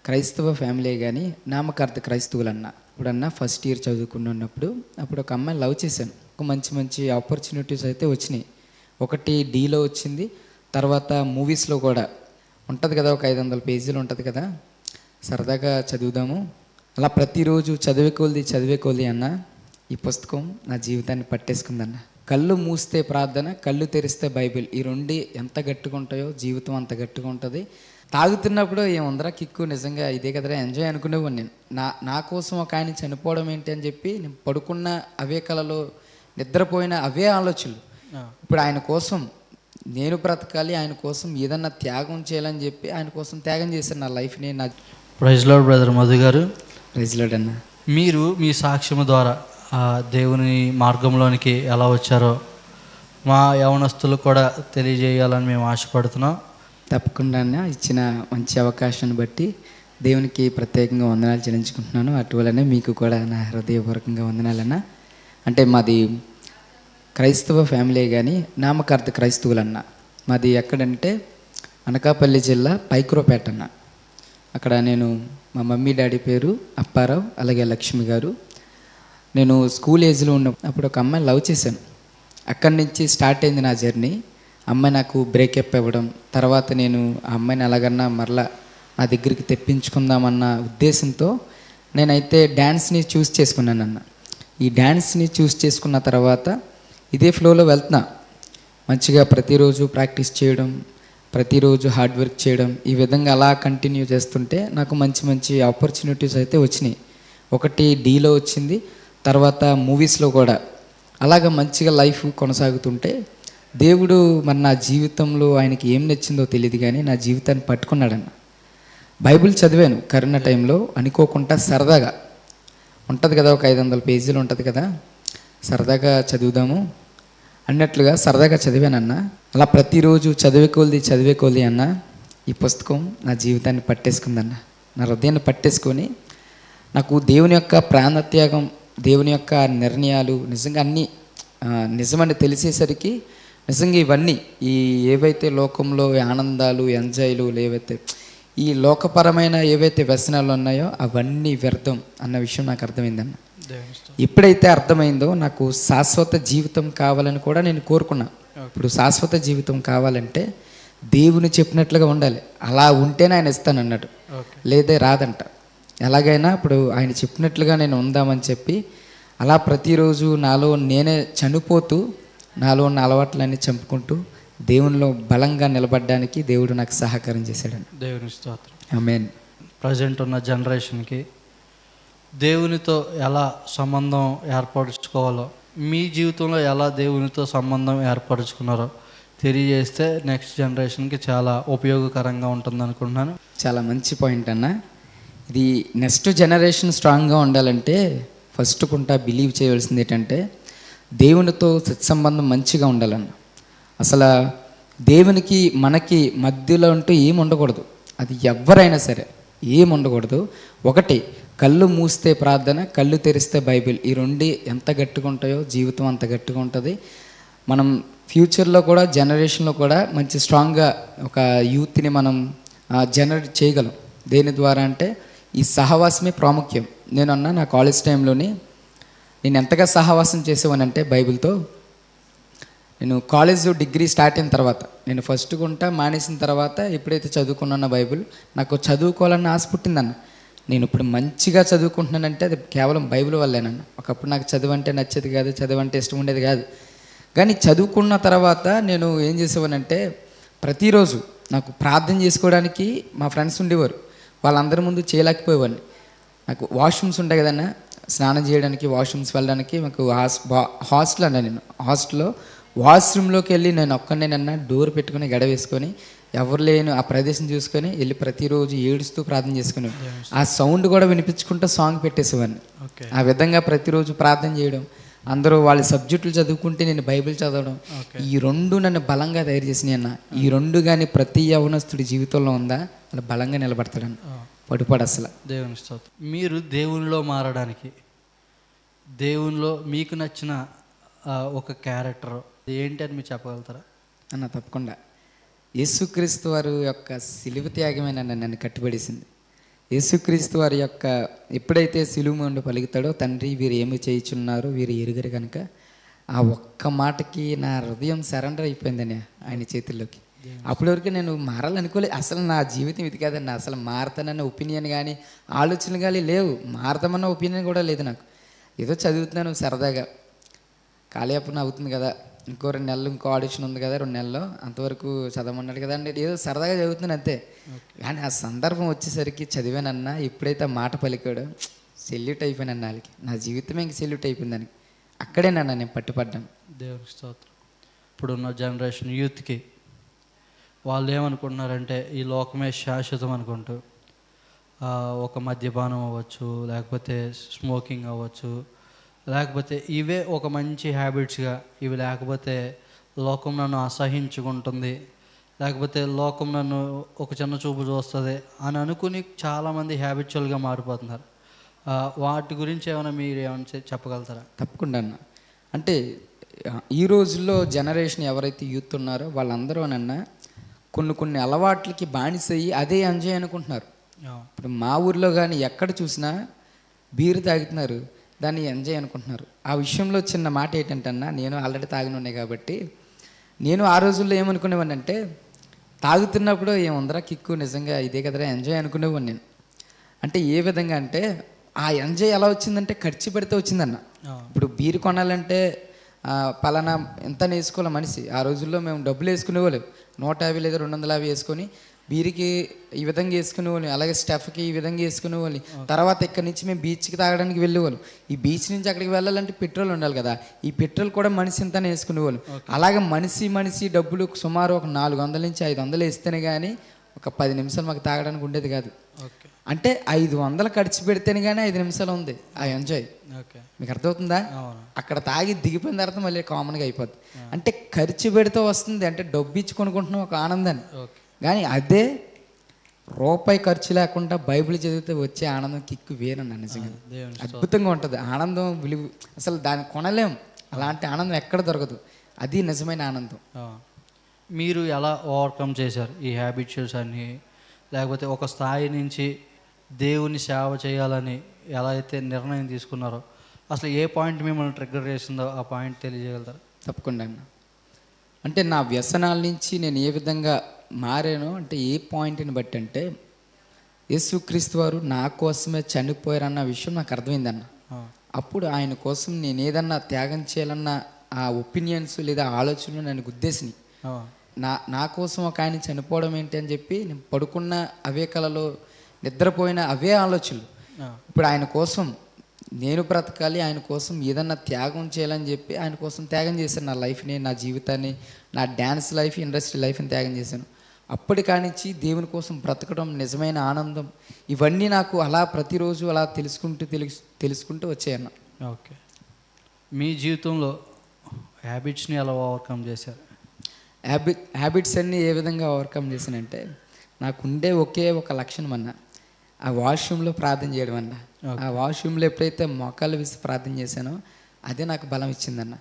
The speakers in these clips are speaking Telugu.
క్రైస్తవ ఫ్యామిలీ కానీ నామకార్థ క్రైస్తవులన్నా ఇప్పుడన్నా ఫస్ట్ ఇయర్ చదువుకున్నప్పుడు అప్పుడు ఒక అమ్మాయిని లవ్ చేశాను. ఒక మంచి మంచి ఆపర్చునిటీస్ అయితే వచ్చినాయి. ఒకటి డీలో వచ్చింది, తర్వాత మూవీస్లో కూడా ఉంటుంది కదా, ఒక 500 పేజీలు ఉంటుంది కదా, సరదాగా చదువుదాము అలా ప్రతిరోజు చదివే కొలిది అన్న ఈ పుస్తకం నా జీవితాన్ని పట్టేసుకుందన్న. కళ్ళు మూస్తే ప్రార్థన, కళ్ళు తెరిస్తే బైబిల్, ఈ రెండు ఎంత గట్టిగా ఉంటాయో జీవితం అంత గట్టిగా ఉంటుంది. తాగుతున్నప్పుడు ఏముందరా కిక్కు, నిజంగా ఇదే కదరా ఎంజాయ్ అనుకునేవాడిని నేను. నా కోసం ఒక ఆయన చనిపోవడం ఏంటి అని చెప్పి నేను పడుకున్న అవే కళలో, నిద్రపోయిన అవే ఆలోచనలు. ఇప్పుడు ఆయన కోసం నేను బ్రతకాలి, ఆయన కోసం ఏదన్నా త్యాగం చేయాలని చెప్పి ఆయన కోసం త్యాగం చేశాను నా లైఫ్ని. నా ప్రైజ్ లార్డ్ బ్రదర్ మధు గారు. ప్రైజ్ లార్డ్ అన్న. మీరు మీ సాక్ష్యం ద్వారా దేవుని మార్గంలోనికి ఎలా వచ్చారో మా యవనస్తులు కూడా తెలియజేయాలని మేము ఆశపడుతున్నాం. తప్పకుండా అన్న, ఇచ్చిన మంచి అవకాశాన్ని బట్టి దేవునికి ప్రత్యేకంగా వందనాలు చెల్లించుకుంటున్నాను. అటువలనే మీకు కూడా నా హృదయపూర్వకంగా వందనాలన్న. అంటే మాది క్రైస్తవ ఫ్యామిలీ కానీ నామకార్థ క్రైస్తవులన్న. మాది ఎక్కడంటే అనకాపల్లి జిల్లా పైకురపేట అన్న. అక్కడ నేను, మా మమ్మీ డాడీ పేరు అప్పారావు, అలాగే లక్ష్మి గారు. నేను స్కూల్ ఏజ్లో ఉన్నప్పుడు ఒక అమ్మాయిని లవ్ చేశాను. అక్కడి నుంచి స్టార్ట్ అయింది నా జర్నీ. అమ్మాయి నాకు బ్రేకప్ ఇవ్వడం, తర్వాత నేను ఆ అమ్మాయిని ఎలాగన్నా మరలా నా దగ్గరికి తెప్పించుకుందామన్న ఉద్దేశంతో నేనైతే డ్యాన్స్ని చూస్ చేసుకున్నానన్న. ఈ డ్యాన్స్ని చూస్ చేసుకున్న తర్వాత ఇదే ఫ్లోలో వెళ్తున్నా. మంచిగా ప్రతిరోజు ప్రాక్టీస్ చేయడం, ప్రతిరోజు హార్డ్ వర్క్ చేయడం, ఈ విధంగా అలా కంటిన్యూ చేస్తుంటే నాకు మంచి మంచి ఆపర్చునిటీస్ అయితే వచ్చినాయి. ఒకటి డీలో వచ్చింది, తర్వాత మూవీస్లో కూడా. అలాగ మంచిగా లైఫ్ కొనసాగుతుంటే దేవుడు మరి నా జీవితంలో ఆయనకి ఏం నచ్చిందో తెలియదు కానీ నా జీవితాన్ని పట్టుకున్నాడన్న. బైబిల్ చదివాను కరోనా టైంలో, అనుకోకుండా సరదాగా ఉంటుంది కదా, ఒక 500 పేజీలు ఉంటుంది కదా, సరదాగా చదువుదాము అన్నట్లుగా సరదాగా చదివానన్న. అలా ప్రతిరోజు చదివే కొలిది అన్న ఈ పుస్తకం నా జీవితాన్ని పట్టేసుకుందన్న. నా హృదయాన్ని పట్టేసుకొని నాకు దేవుని యొక్క ప్రాణత్యాగం, దేవుని యొక్క నిర్ణయాలు నిజంగా అన్నీ నిజమని తెలిసేసరికి, నిజంగా ఇవన్నీ ఈ ఏవైతే లోకంలో ఆనందాలు, ఎంజాయ్లు, ఏవైతే ఈ లోకపరమైన ఏవైతే వ్యసనాలు ఉన్నాయో అవన్నీ వ్యర్థం అన్న విషయం నాకు అర్థమైందన్న. ఎప్పుడైతే అర్థమైందో నాకు శాశ్వత జీవితం కావాలని కూడా నేను కోరుకున్నా. ఇప్పుడు శాశ్వత జీవితం కావాలంటే దేవుని చెప్పినట్లుగా ఉండాలి. అలా ఉంటేనే ఆయన ఇస్తానన్నాడు, లేదే రాదంట. ఎలాగైనా ఇప్పుడు ఆయన చెప్పినట్లుగా నేను ఉందామని చెప్పి అలా ప్రతిరోజు నాలో నేనే చనిపోతూ నాలో ఉన్న అలవాట్లన్నీ చంపుకుంటూ దేవునిలో బలంగా నిలబడడానికి దేవుడు నాకు సహకారం చేశాడండి. దేవుని స్తోత్రం. ఆమేన్. ప్రజెంట్ ఉన్న జనరేషన్కి దేవునితో ఎలా సంబంధం ఏర్పరచుకోవాలో, మీ జీవితంలో ఎలా దేవునితో సంబంధం ఏర్పరచుకున్నారో తెలియజేస్తే నెక్స్ట్ జనరేషన్కి చాలా ఉపయోగకరంగా ఉంటుంది అనుకుంటున్నాను. చాలా మంచి పాయింట్ అన్న. ఇది నెక్స్ట్ జనరేషన్ స్ట్రాంగ్గా ఉండాలంటే ఫస్ట్ బిలీవ్ చేయవలసింది ఏంటంటే దేవునితో సత్సంబంధం మంచిగా ఉండాలన్న. అసలు దేవునికి మనకి మధ్యలో అంటూ ఏమి ఉండకూడదు. అది ఎవరైనా సరే ఏమి ఉండకూడదు. ఒకటి, కళ్ళు మూస్తే ప్రార్థన, కళ్ళు తెరిస్తే బైబిల్, ఈ రెండు ఎంత గట్టిగా ఉంటాయో జీవితం అంత గట్టిగా ఉంటుంది. మనం ఫ్యూచర్లో కూడా జనరేషన్లో కూడా మంచి స్ట్రాంగ్గా ఒక యూత్ని మనం జనరేట్ చేయగలం. దేని ద్వారా అంటే ఈ సహవాసమే ప్రాముఖ్యం. నేను అన్నా నా కాలేజ్ టైంలోని నేను ఎంతగా సహవాసం చేసేవానంటే బైబిల్తో, నేను కాలేజ్ డిగ్రీ స్టార్ట్ అయిన తర్వాత, నేను ఫస్ట్ గుంట మానేసిన తర్వాత ఎప్పుడైతే చదువుకున్నానో బైబిల్, నాకు చదువుకోవాలన్న ఆశ పుట్టిందన్న. నేను ఇప్పుడు మంచిగా చదువుకుంటున్నానంటే అది కేవలం బైబిల్ వల్లేనన్న. ఒకప్పుడు నాకు చదువు అంటే నచ్చేది కాదు, చదువు అంటే ఇష్టం ఉండేది కాదు. కానీ చదువుకున్న తర్వాత నేను ఏం చేసేవానంటే ప్రతిరోజు నాకు ప్రార్థన చేసుకోవడానికి మా ఫ్రెండ్స్ ఉండేవారు. వాళ్ళందరి ముందు చేయలేకపోయేవాడిని. నాకు వాష్రూమ్స్ ఉంటాయి కదన్నా, స్నానం చేయడానికి వాష్రూమ్స్ వెళ్ళడానికి. మాకు హాస్టల్ అన్న, నేను హాస్టల్లో వాష్రూమ్లోకి వెళ్ళి నేను ఒక్కడేనన్నా డోర్ పెట్టుకుని గడ వేసుకొని ఎవరు లేని ఆ ప్రదేశం చూసుకొని వెళ్ళి ప్రతిరోజు ఏడుస్తూ ప్రార్థన చేసుకుని ఆ సౌండ్ కూడా వినిపించుకుంటూ సాంగ్ పెట్టేసేవాడిని. ఆ విధంగా ప్రతిరోజు ప్రార్థన చేయడం, అందరూ వాళ్ళ సబ్జెక్టులు చదువుకుంటే నేను బైబిల్ చదవడం, ఈ రెండు నన్ను బలంగా తయారు చేసినాయి అన్న. ఈ రెండు కానీ ప్రతి యవనస్తుడి జీవితంలో ఉందా అలా బలంగా నిలబడతాడన్న, పడిపోడు అసలు. దేవుని స్తోత్రం. మీరు దేవునిలో మారడానికి, దేవునిలో మీకు నచ్చిన ఒక క్యారెక్టర్ ఏంటి అని మీరు చెప్పగలుగుతారా అన్న? తప్పకుండా. యేసుక్రీస్తు వారు యొక్క సిలువ త్యాగమే నన్ను కట్టుబడేసింది. యేసుక్రీస్తు వారి యొక్క ఎప్పుడైతే సిలువ ముందు పలుకుతాడో, తండ్రి వీరు ఏమి చేయుచున్నారు వీరు ఎరుగరు కనుక, ఆ ఒక్క మాటకి నా హృదయం సరెండర్ అయిపోయిందని ఆయన చేతుల్లోకి. అప్పటి వరకు నేను మారాలనుకోలేదు. అసలు నా జీవితం ఇది కాదండి. అసలు మారతానన్న ఒపీనియన్ కానీ ఆలోచనలు కానీ లేవు. మారతామన్న ఒపీనియన్ కూడా లేదు నాకు. ఏదో చదువుతున్నాను సరదాగా, కాలేపన అవుతుంది కదా, ఇంకో 2 నెలలు ఇంకో ఆడిషన్ ఉంది కదా, 2 నెలల్లో అంతవరకు చదవమన్నాడు కదా అంటే ఏదో సరదాగా చదువుతున్నాను అంతే. కానీ ఆ సందర్భం వచ్చేసరికి చదివానన్నా, ఎప్పుడైతే ఆ మాట పలికాడో సెల్యూట్ అయిపోయాను వాళ్ళకి. నా జీవితమే ఇంక సెల్యూట్ అయిపోయింది దానికి. అక్కడే నేను పట్టుపడ్డాను. దేవునికి స్తోత్రం. ఇప్పుడున్న జనరేషన్ యూత్కి వాళ్ళు ఏమనుకుంటున్నారంటే ఈ లోకమే శాశ్వతం అనుకుంటూ ఒక మద్యపానం అవ్వచ్చు, లేకపోతే స్మోకింగ్ అవ్వచ్చు, లేకపోతే ఇవే ఒక మంచి హ్యాబిట్స్గా, ఇవి లేకపోతే లోకం నన్ను అసహించుకుంటుంది, లేకపోతే లోకం నన్ను ఒక చిన్న చూపు చూస్తుంది అని అనుకుని చాలామంది హ్యాబిచువల్గా మారిపోతున్నారు. వాటి గురించి ఏమైనా మీరు ఏమైనా చెప్పగలుగుతారా? తప్పకుండా అన్న. అంటే ఈ రోజుల్లో జనరేషన్ ఎవరైతే యూత్ ఉన్నారో వాళ్ళందరూ అన్న కొన్ని అలవాట్లకి బానిసయ్యి అదే ఎంజాయ్ అనుకుంటున్నారు. ఇప్పుడు మా ఊర్లో కానీ ఎక్కడ చూసినా బీరు తాగుతున్నారు, దాన్ని ఎంజాయ్ అనుకుంటున్నారు. ఆ విషయంలో చిన్న మాట ఏంటంటే అన్న, నేను ఆల్రెడీ తాగిన ఉన్నాయి కాబట్టి నేను ఆ రోజుల్లో ఏమనుకునేవాడిని అంటే, తాగుతున్నప్పుడు ఏముందరా కిక్కు, నిజంగా ఇదే కదరా ఎంజాయ్ అనుకునేవాడిని నేను. అంటే ఏ విధంగా అంటే, ఆ ఎంజాయ్ ఎలా వచ్చిందంటే ఖర్చు పెడితే వచ్చిందన్న. ఇప్పుడు బీరు కొనాలంటే పలానా ఎంత వేసుకోవాలి మనిషి. ఆ రోజుల్లో మేము డబ్బులు వేసుకునేవాళ్ళు, 150 లేదా 250 వేసుకొని బీరికి ఈ విధంగా వేసుకునేవాళ్ళం, అలాగే స్టఫ్కి ఈ విధంగా వేసుకునేవాళ్ళం. తర్వాత ఇక్కడి నుంచి మేము బీచ్కి తాగడానికి వెళ్ళేవాళ్ళం. ఈ బీచ్ నుంచి అక్కడికి వెళ్ళాలంటే పెట్రోల్ ఉండాలి కదా, ఈ పెట్రోల్ కూడా మనిషి ఇంతనే వేసుకునేవాళ్ళం. అలాగే మనిషి డబ్బులు సుమారు ఒక 400 నుంచి 500 వేస్తేనే కానీ ఒక 10 నిమిషాలు మాకు తాగడానికి ఉండేది కాదు. అంటే 500 ఖర్చు పెడితేనే కానీ 5 నిమిషాలు ఉంది ఆ ఎంజాయ్. మీకు అర్థమవుతుందా? అక్కడ తాగి దిగిపోయిన తర్వాత మళ్ళీ కామన్గా అయిపోద్ది. అంటే ఖర్చు పెడితే వస్తుంది, అంటే డబ్బు ఇచ్చి కొనుక్కుంటున్నాం ఒక ఆనందాన్ని. కానీ అదే రూపాయి ఖర్చు లేకుండా బైబిల్ చదివితే వచ్చే ఆనందం కిక్కు వేరన్నా. నిజంగా అద్భుతంగా ఉంటుంది ఆనందం, విలువ అసలు దాన్ని కొనలేం. అలాంటి ఆనందం ఎక్కడ దొరకదు. అది నిజమైన ఆనందం. మీరు ఎలా ఓవర్కమ్ చేశారు ఈ హ్యాబిచువల్స్ అన్నీ? లేకపోతే ఒక స్థాయి నుంచి దేవుని సేవ చేయాలని ఎలా అయితే నిర్ణయం తీసుకున్నారో, అసలు ఏ పాయింట్ మిమ్మల్ని ట్రిగ్గర్ చేసిందో ఆ పాయింట్ తెలియజేయగలుగుతారు? తప్పకుండా అన్న. అంటే నా వ్యసనాల నుంచి నేను ఏ విధంగా మారానో అంటే ఏ పాయింట్ని బట్టి అంటే, యేసుక్రీస్తు వారు నా కోసమే చనిపోయారన్న విషయం నాకు అర్థమైందన్న. అప్పుడు ఆయన కోసం నేను ఏదన్నా త్యాగం చేయాలన్న ఆ ఒపీనియన్స్ లేదా ఆలోచనలు నన్ను గుద్దేసినాయి. నా కోసం ఒక ఆయన చనిపోవడం ఏంటి అని చెప్పి నేను పడుకున్న అవే కలలో, నిద్రపోయిన అవే ఆలోచనలు. ఇప్పుడు ఆయన కోసం నేను బ్రతకాలి, ఆయన కోసం ఏదన్నా త్యాగం చేయాలని చెప్పి ఆయన కోసం త్యాగం చేశాను. నా లైఫ్ని, నా జీవితాన్ని, నా డ్యాన్స్ లైఫ్, ఇండస్ట్రీ లైఫ్ని త్యాగం చేశాను. అప్పటి కానించి దేవుని కోసం బ్రతకడం, నిజమైన ఆనందం, ఇవన్నీ నాకు అలా ప్రతిరోజు అలా తెలుసుకుంటూ వచ్చాయన్న. ఓకే, మీ జీవితంలో హ్యాబిట్స్ని ఎలా ఓవర్కమ్ చేశారు? హ్యాబిట్స్ అన్నీ ఏ విధంగా ఓవర్కమ్ చేశానంటే, నాకుండే ఒకే ఒక లక్షణం అన్న, ఆ వాష్రూమ్లో ప్రార్థన చేయడం అన్న. ఆ వాష్రూమ్లో ఎప్పుడైతే మోకాళ్ళు వేసి ప్రార్థన చేశానో అదే నాకు బలం ఇచ్చిందన్న.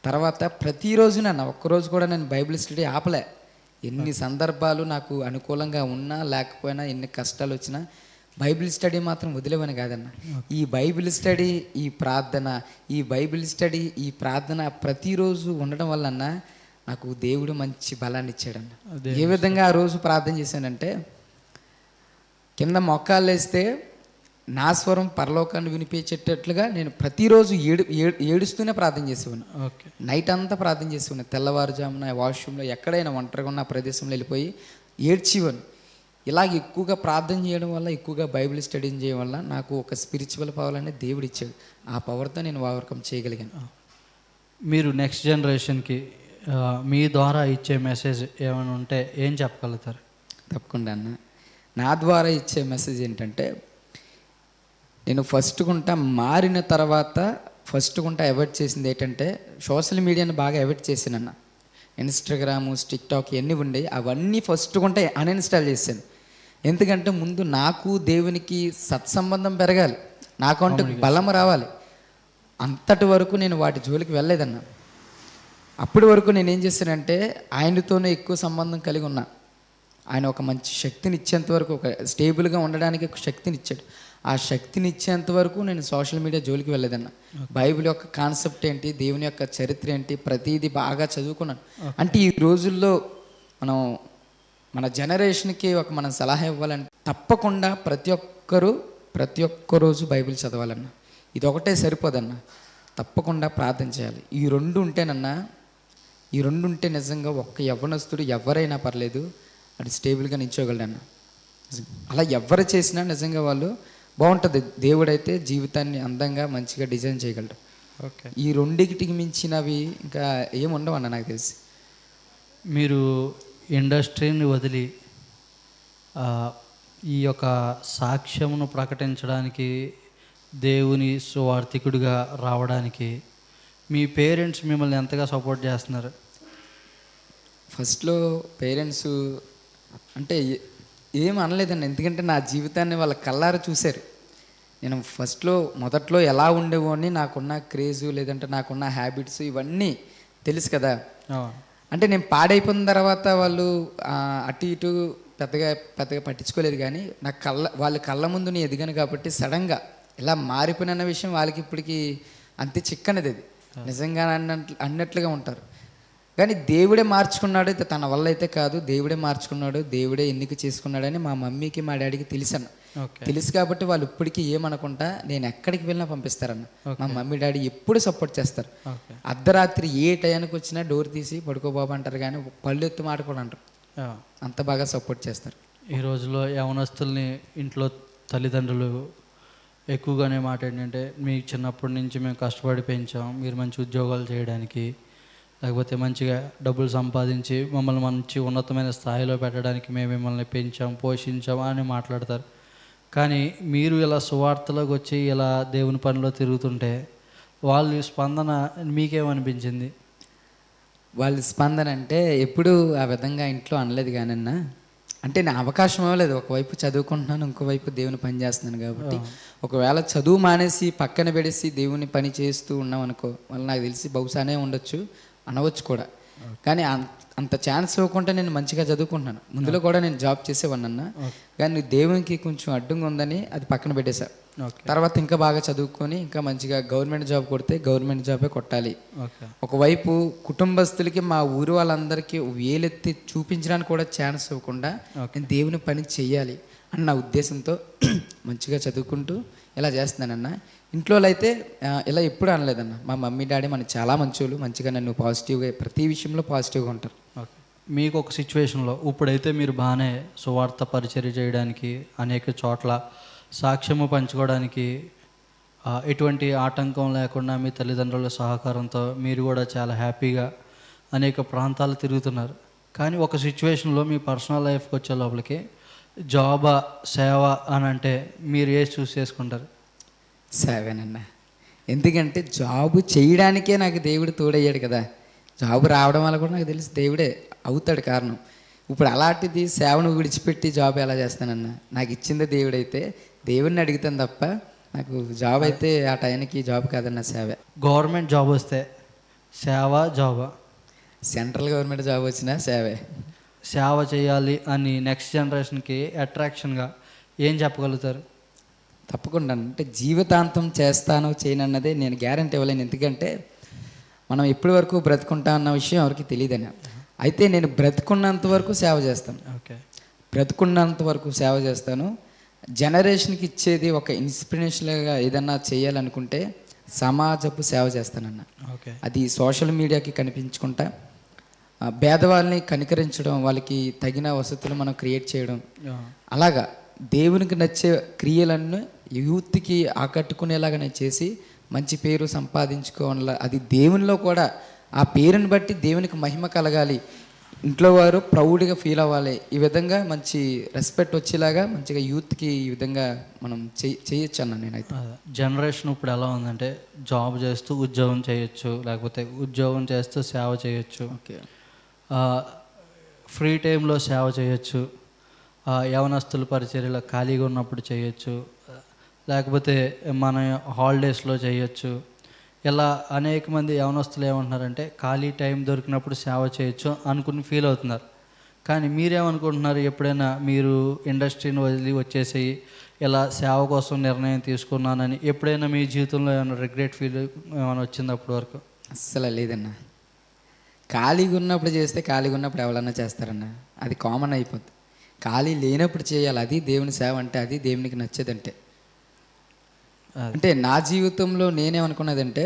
తర్వాత ప్రతిరోజు నన్ను ఒక్కరోజు కూడా నేను బైబిల్ స్టడీ ఆపలే. ఎన్ని సందర్భాలు నాకు అనుకూలంగా ఉన్నా లేకపోయినా, ఎన్ని కష్టాలు వచ్చినా బైబిల్ స్టడీ మాత్రం వదిలేవని కాదన్న. ఈ బైబిల్ స్టడీ, ఈ ప్రార్థన, ఈ బైబిల్ స్టడీ, ఈ ప్రార్థన ప్రతిరోజు ఉండడం వలన నాకు దేవుడు మంచి బలాన్ని ఇచ్చాడన్న. ఏ విధంగా ఆ రోజు ప్రార్థన చేశానంటే, కింద మొక్కాలు వేస్తే నా స్వరం పరలోకాన్ని వినిపించేటట్లుగా నేను ప్రతిరోజు ఏడుస్తూనే ప్రార్థన చేసేవాను. నైట్ అంతా ప్రార్థన చేసేవాను. తెల్లవారుజామున వాష్రూమ్లో ఎక్కడైనా ఒంటరిగా ఉన్న ప్రదేశంలో వెళ్ళిపోయి ఏడ్చేవాను. ఇలాగ ఎక్కువగా ప్రార్థన చేయడం వల్ల, ఎక్కువగా బైబిల్ స్టడీ చేయడం వల్ల నాకు ఒక స్పిరిచువల్ పవర్ అనేది దేవుడు ఇచ్చాడు. ఆ పవర్తో నేను ఓవర్కమ్ చేయగలిగాను. మీరు నెక్స్ట్ జనరేషన్కి మీ ద్వారా ఇచ్చే మెసేజ్ ఏమైనా ఉంటే ఏం చెప్పగలుగుతారు? తప్పకుండా అన్న. నా ద్వారా ఇచ్చే మెసేజ్ ఏంటంటే, నేను ఫస్ట్ మారిన తర్వాత ఫస్ట్ అవాయిడ్ చేసింది ఏంటంటే, సోషల్ మీడియాని బాగా అవాయిడ్ చేశానన్న. ఇన్స్టాగ్రాము, టిక్టాక్ ఇవన్నీ ఉండే, అవన్నీ ఫస్ట్ అన్ఇన్స్టాల్ చేశాను. ఎందుకంటే ముందు నాకు దేవునికి సత్సంబంధం పెరగాలి, నాకు అంటే బలం రావాలి. అంతటి వరకు నేను వాటి జోలికి వెళ్ళలేదన్న. అప్పటి వరకు నేను ఏం చేశానంటే ఆయనతోనే ఎక్కువ సంబంధం కలిగి ఉన్నా. ఆయన ఒక మంచి శక్తిని ఇచ్చేంత వరకు, ఒక స్టేబుల్గా ఉండడానికి ఒక శక్తిని ఇచ్చాడు. ఆ శక్తిని ఇచ్చేంత వరకు నేను సోషల్ మీడియా జోలికి వెళ్ళలేదన్న. బైబిల్ యొక్క కాన్సెప్ట్ ఏంటి, దేవుని యొక్క చరిత్ర ఏంటి, ప్రతిదీ బాగా చదువుకున్నాను. అంటే ఈ రోజుల్లో మనం మన జనరేషన్కి మనం సలహా ఇవ్వాలంటే తప్పకుండా ప్రతి ఒక్క రోజు బైబిల్ చదవాలన్న. ఇది ఒకటే సరిపోదన్న, తప్పకుండా ప్రార్థన చేయాలి. ఈ రెండు ఉంటే నిజంగా ఒక్క యవ్వనస్తుడు ఎవరైనా పర్లేదు అది స్టేబుల్గా నిల్చోగలడన్న. అలా ఎవరు చేసినా నిజంగా వాళ్ళు బాగుంటుంది. దేవుడైతే జీవితాన్ని అందంగా మంచిగా డిజైన్ చేయగలడు. ఓకే, ఈ రెండింటికి మించినవి ఇంకా ఏముండవు అన్న నాకు తెలిసి. మీరు ఇండస్ట్రీని వదిలి ఈ యొక్క సాక్ష్యమును ప్రకటించడానికి, దేవుని సువార్థికుడిగా రావడానికి మీ పేరెంట్స్ మిమ్మల్ని ఎంతగా సపోర్ట్ చేస్తున్నారు? ఫస్ట్లో పేరెంట్స్ అంటే ఏం అనలేదండి, ఎందుకంటే నా జీవితాన్ని వాళ్ళ కళ్ళారా చూశారు. నేను మొదట్లో ఎలా ఉండేవోని, నాకున్న క్రేజు లేదంటే నాకున్న హ్యాబిట్స్ ఇవన్నీ తెలుసు కదా. అంటే నేను పాడైపోయిన తర్వాత వాళ్ళు అటు ఇటు పెద్దగా పట్టించుకోలేదు. కానీ వాళ్ళ కళ్ళ ముందు నేను ఎదిగాను కాబట్టి సడన్గా ఇలా మారిపోయిన విషయం వాళ్ళకి ఇప్పటికి అంతే చిక్కనిది. అది నిజంగా అన్నట్లుగా ఉంటారు. కానీ దేవుడే మార్చుకున్నాడు, అయితే తన వల్ల అయితే కాదు, దేవుడే మార్చుకున్నాడు, దేవుడే ఎన్నిక చేసుకున్నాడని మా మమ్మీకి మా డాడీకి తెలుసన్న. తెలుసు కాబట్టి వాళ్ళు ఇప్పటికీ ఏమనుకుంటా నేను ఎక్కడికి వెళ్ళినా పంపిస్తారన్న. మా మమ్మీ డాడీ ఎప్పుడు సపోర్ట్ చేస్తారు. అర్ధరాత్రి ఏ టయానికి వచ్చినా డోర్ తీసి పడుకో బాబు అంటారు, కానీ పళ్ళు ఎత్తు మాట కూడా అంటారు. అంత బాగా సపోర్ట్ చేస్తారు. ఈ రోజుల్లో యవనస్తుల్ని ఇంట్లో తల్లిదండ్రులు ఎక్కువగానే మాట్లాడినంటే, మీకు చిన్నప్పటి నుంచి మేము కష్టపడి పెంచాం, మీరు మంచి ఉద్యోగాలు చేయడానికి, లేకపోతే మంచిగా డబ్బులు సంపాదించి మమ్మల్ని మంచి ఉన్నతమైన స్థాయిలో పెట్టడానికి మేము మిమ్మల్ని పెంచాం, పోషించాం అని మాట్లాడతారు. కానీ మీరు ఇలా సువార్తలోకి వచ్చి ఇలా దేవుని పనిలో తిరుగుతుంటే వాళ్ళ స్పందన మీకేమనిపించింది? వాళ్ళ స్పందన అంటే ఎప్పుడు ఆ విధంగా ఇంట్లో అనలేదు. కానీ అంటే నా అవకాశం ఇవ్వలేదు. ఒకవైపు చదువుకుంటున్నాను, ఇంకోవైపు దేవుని పని చేస్తున్నాను. కాబట్టి ఒకవేళ చదువు మానేసి పక్కన పెడేసి దేవుని పని చేస్తూ ఉన్నాం అనుకో, వాళ్ళు నాకు తెలిసి బహుశానే ఉండొచ్చు, అనవచ్చు కూడా. కానీ అంత ఛాన్స్ ఇవ్వకుండా నేను మంచిగా చదువుకుంటున్నాను. ముందులో కూడా నేను జాబ్ చేసేవాడినన్నా, కానీ దేవునికి కొంచెం అడ్డుగా ఉందని అది పక్కన పెట్టేశా. తర్వాత ఇంకా బాగా చదువుకొని ఇంకా మంచిగా గవర్నమెంట్ జాబ్ కొడితే గవర్నమెంట్ జాబే కొట్టాలి. ఒకవైపు కుటుంబస్తులకి మా ఊరు వాళ్ళందరికీ వేలెత్తి చూపించడానికి కూడా ఛాన్స్ ఇవ్వకుండా నేను దేవుని పని చెయ్యాలి అన్న ఉద్దేశంతో మంచిగా చదువుకుంటూ ఇలా చేస్తున్నానన్న. ఇంట్లో అయితే ఇలా ఎప్పుడు అనలేదన్న. మా మమ్మీ డాడీ మనకి చాలా మంచోళ్ళు, మంచిగా నన్ను పాజిటివ్గా ప్రతి విషయంలో పాజిటివ్గా ఉంటారు. మీకు ఒక సిచ్యువేషన్లో ఇప్పుడైతే మీరు బాగానే సువార్త పరిచర్య చేయడానికి, అనేక చోట్ల సాక్ష్యము పంచుకోవడానికి ఎటువంటి ఆటంకం లేకుండా మీ తల్లిదండ్రుల సహకారంతో మీరు కూడా చాలా హ్యాపీగా అనేక ప్రాంతాలు తిరుగుతున్నారు. కానీ ఒక సిచ్యువేషన్లో మీ పర్సనల్ లైఫ్కి వచ్చే లోపలికి జాబా సేవ అని అంటే మీరు ఏది చూస్ చేసుకుంటారు? సేవేనన్న. ఎందుకంటే జాబు చేయడానికే నాకు దేవుడు తోడయ్యాడు కదా. జాబు రావడం వల్ల కూడా నాకు తెలిసి దేవుడే అవుతాడు కారణం. ఇప్పుడు అలాంటిది సేవను విడిచిపెట్టి జాబ్ ఎలా చేస్తానన్న? నాకు ఇచ్చిందే దేవుడైతే దేవుడిని అడుగుతాను తప్ప నాకు జాబ్ అయితే ఆ టైంకి జాబ్ కాదన్న, సేవే. గవర్నమెంట్ జాబ్ వస్తే సేవ జాబా? సెంట్రల్ గవర్నమెంట్ జాబ్ వచ్చినా సేవే. సేవ చేయాలి అని నెక్స్ట్ జనరేషన్కి అట్రాక్షన్గా ఏం చెప్పగలుగుతారు? తప్పకుండా అంటే జీవితాంతం చేస్తానో చేయనన్నదే నేను గ్యారంటీ ఇవ్వలేను. ఎందుకంటే మనం ఎప్పటి వరకు బ్రతుకుంటా అన్న విషయం ఎవరికి తెలియదని. అయితే నేను బ్రతుకున్నంత వరకు సేవ చేస్తాను. బ్రతుకున్నంత వరకు సేవ చేస్తాను. జనరేషన్కి ఇచ్చేది ఒక ఇన్స్పిరేషన్గా ఏదన్నా చేయాలనుకుంటే సమాజపు సేవ చేస్తానన్న. అది సోషల్ మీడియాకి కనిపించుకుంటా, పేదవాళ్ళని కనికరించడం, వాళ్ళకి తగిన వసతులు మనం క్రియేట్ చేయడం, అలాగా దేవునికి నచ్చే క్రియలను యూత్కి ఆకట్టుకునేలాగా నేను చేసి మంచి పేరు సంపాదించుకోవాల. అది దేవునిలో కూడా ఆ పేరుని బట్టి దేవునికి మహిమ కలగాలి, ఇంట్లో వారు ప్రౌడ్గా ఫీల్ అవ్వాలి. ఈ విధంగా మంచి రెస్పెక్ట్ వచ్చేలాగా మంచిగా యూత్కి ఈ విధంగా మనం చేయొచ్చు అన్న. నేనైతే జనరేషన్ ఇప్పుడు ఎలా ఉందంటే జాబ్ చేస్తూ ఉద్యోగం చేయొచ్చు, లేకపోతే ఉద్యోగం చేస్తూ సేవ చేయొచ్చు, ఫ్రీ టైంలో సేవ చేయొచ్చు, యవనస్తుల పరిచర్యలో ఖాళీగా ఉన్నప్పుడు చేయొచ్చు, లేకపోతే మన హాలిడేస్లో చేయొచ్చు. ఇలా అనేక మంది యవనస్తులు ఏమంటున్నారంటే ఖాళీ టైం దొరికినప్పుడు సేవ చేయొచ్చు అనుకుని ఫీల్ అవుతున్నారు. కానీ మీరేమనుకుంటున్నారు? ఎప్పుడైనా మీరు ఇండస్ట్రీని వదిలి వచ్చేసి ఇలా సేవ కోసం నిర్ణయం తీసుకున్నానని ఎప్పుడైనా మీ జీవితంలో ఏమైనా రిగ్రెట్ ఫీల్ ఏమైనా వచ్చింది అప్పటి వరకు? అస్సలు లేదన్న. ఖాళీగా ఉన్నప్పుడు చేస్తే ఖాళీగా ఉన్నప్పుడు ఎవరన్నా చేస్తారన్న, అది కామన్ అయిపోద్ది. ఖాళీ లేనప్పుడు చేయాలి, అది దేవుని సేవ అంటే, అది దేవునికి నచ్చేదంటే. అంటే నా జీవితంలో నేనేమనుకున్నదంటే,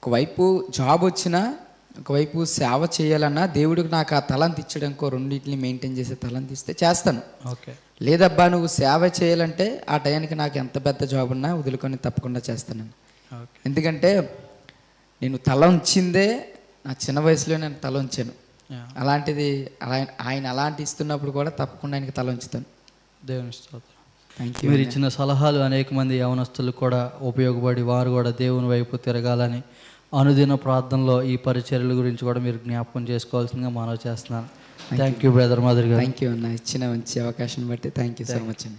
ఒకవైపు జాబ్ వచ్చినా ఒకవైపు సేవ చేయాలన్నా దేవుడికి నాకు ఆ తలంత ఇచ్చడం, ఇంకో రెండింటిని మెయింటైన్ చేసే తలంత ఇస్తే చేస్తాను. ఓకే. లేదబ్బా నువ్వు సేవ చేయాలంటే ఆ టయానికి నాకు ఎంత పెద్ద జాబ్ ఉన్నా వదులుకొని తప్పకుండా చేస్తాను. ఓకే. ఎందుకంటే నేను తల ఉంచిందే నా చిన్న వయసులో నేను తల ఉంచాను. అలాంటిది ఆయన అలాంటి ఇస్తున్నప్పుడు కూడా తప్పకుండా ఆయనకి తల ఉంచుతాను. దేవుని స్తోత్రం. Thank you. మీరు ఇచ్చిన సలహాలు అనేక మంది యవనస్తులకు కూడా ఉపయోగపడి వారు కూడా దేవుని వైపు తిరగాలని అనుదిన ప్రార్థనలో ఈ పరిచర్యల గురించి కూడా మీరు జ్ఞాపకం చేసుకోవాల్సిందిగా మనవి చేస్తున్నాను. థ్యాంక్ యూ బ్రదర్ మాదిరి గారు. థ్యాంక్ యూ అన్న, ఇచ్చిన మంచి అవకాశం బట్టి థ్యాంక్ యూ సో మచ్ అన్న.